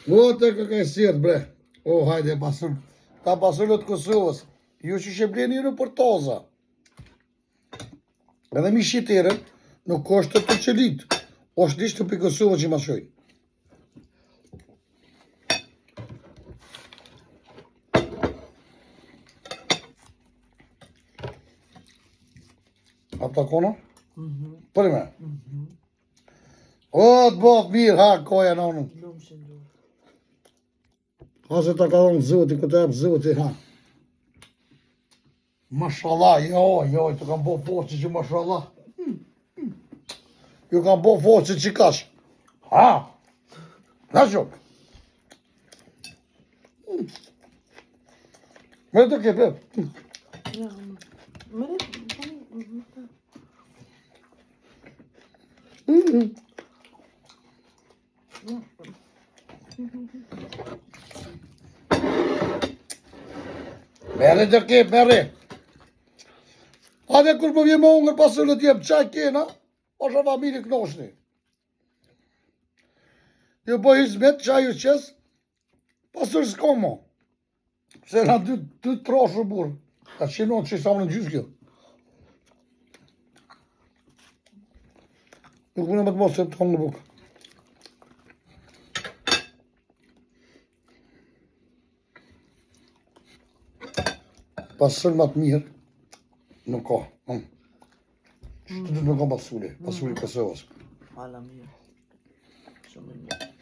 O, të këkajsirë, bre. O, hajde, pasur. Ta pasullët Kosovës. Ju që shëbleni në për toza. Edhe mi shqiterën, nuk është të qëlit. është lishtë për Kosovë që ma shojnë. Ata kona? Për me? O, të bëhë mirë, ha, koja në unë. Ha se ta ka dhonë zoti, këtë e për zoti, ha. Mashallah, jo, të kam bo foqë që mashallah. Ju kam bo foqë që kash. Ha, na shok. Me të kepe. Mere të kep, mere. Ade kur po vje më ungër pasur të jem qaj kena, është a familje knoshni. Ju po hizmet qaj ju qes, pasur s'ko mo. Se na dy troshë burë. Ka qenon që i sa më në gjysë kjo. Nuk më në më të mos se të konë në bukë. Pasur më të mirë, nuk ka. Që të nuk ka pasuri Kosovës. Hala mirë. Shumë mirë.